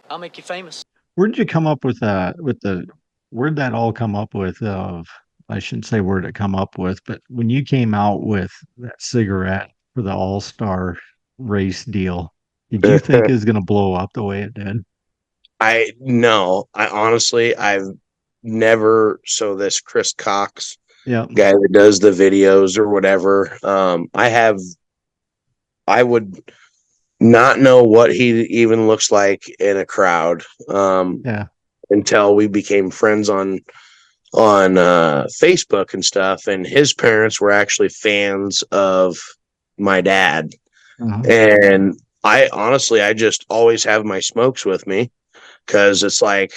I'll make you famous. Where did you come up with that? Where'd that all come up with? I shouldn't say where'd it come up with, but when you came out with that cigarette for the All Star race deal, did you think it was going to blow up the way it did? I no, I honestly, I've never. So this Chris Cox Yeah. guy that does the videos or whatever, I would not know what he even looks like in a crowd, Yeah. until we became friends on Facebook and stuff. And his parents were actually fans of my dad, Uh-huh. and I honestly, I just always have my smokes with me because it's like,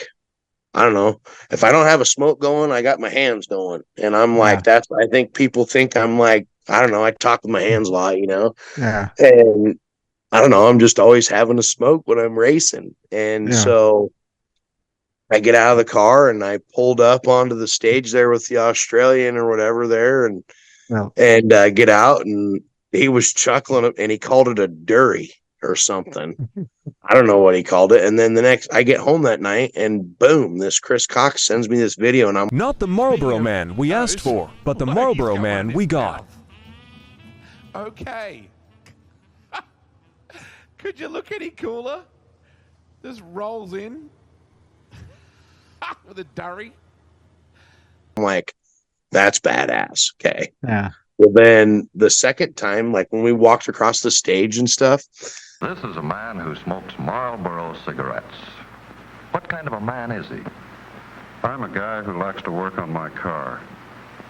I don't know, if I don't have a smoke going, I got my hands going. And I'm Yeah. like, I think people think I'm like, I don't know, I talk with my hands a lot, Yeah. and I don't know, I'm just always having a smoke when I'm racing. And Yeah. so I get out of the car and I pulled up onto the stage there with the Australian or whatever there, Well, and get out, and he was chuckling and he called it a durry or something. I don't know what he called it. And then I get home that night and boom, this Chris Cox sends me this video and I'm Not the Marlboro man we asked for, but the Marlboro man we got. Okay. Could you look any cooler? Just rolls in with a durry. like, that's badass. Okay. yeah. Well, then the second time, like when we walked across the stage and stuff, This is a man who smokes Marlboro cigarettes. What kind of a man is he? I'm a guy who likes to work on my car.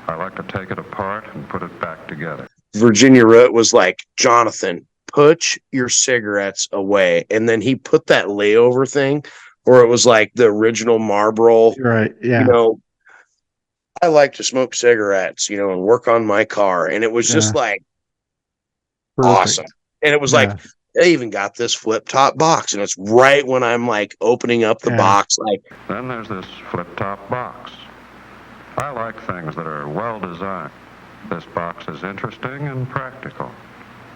I like to take it apart and put it back together. Virginia Root was like, Jonathan, put your cigarettes away. And then he put that layover thing where it was like the original Marlboro, You're right. Yeah. I like to smoke cigarettes, and work on my car. And it was just Yeah. like Perfect. awesome. And it was Yeah. like, they even got this flip top box. And it's right when I'm like opening up the Yeah. box, like, Then there's this flip-top box. I like things that are well designed. This box is interesting and practical.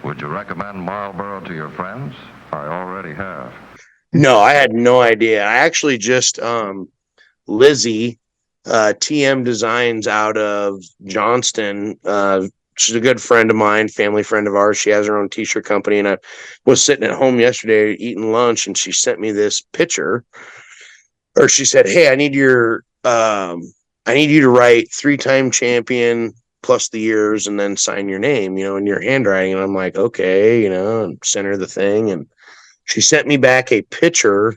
Would you recommend Marlboro to your friends? I already have. no, I had no idea. I actually just Lizzie, TM Designs out of Johnston. She's a good friend of mine, family friend of ours. She has her own t-shirt company, and I was sitting at home yesterday eating lunch, and she sent me this picture, or she said, "Hey, I need you to write 3-time champion plus the years, and then sign your name, in your handwriting." And I'm like, okay, and sent her the thing, and she sent me back a picture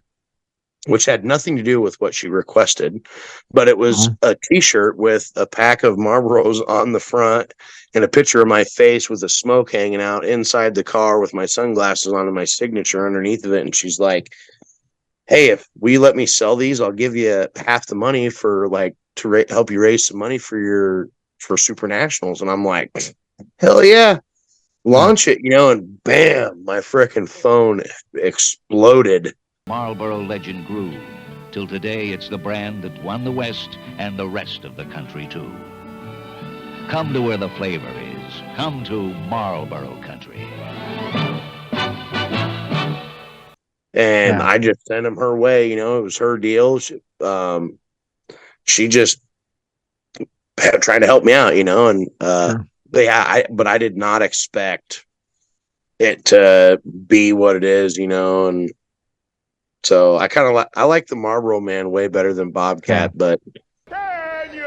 which had nothing to do with what she requested, but it was a t-shirt with a pack of Marlboros on the front and a picture of my face with the smoke hanging out inside the car with my sunglasses on and my signature underneath of it. And she's like, "Hey, if we let me sell these, I'll give you half the money for like to help you raise some money for Super Nationals." And I'm like, hell yeah, launch it, and bam, my freaking phone exploded. Marlboro legend grew. Till today, it's the brand that won the West and the rest of the country, too. Come to where the flavor is. Come to Marlboro country. And Yeah. I just sent him her way. It was her deal. She just tried to help me out, and Sure. but yeah, but I did not expect it to be what it is, and so I kind of I like the Marlboro man way better than Bobcat, but Can you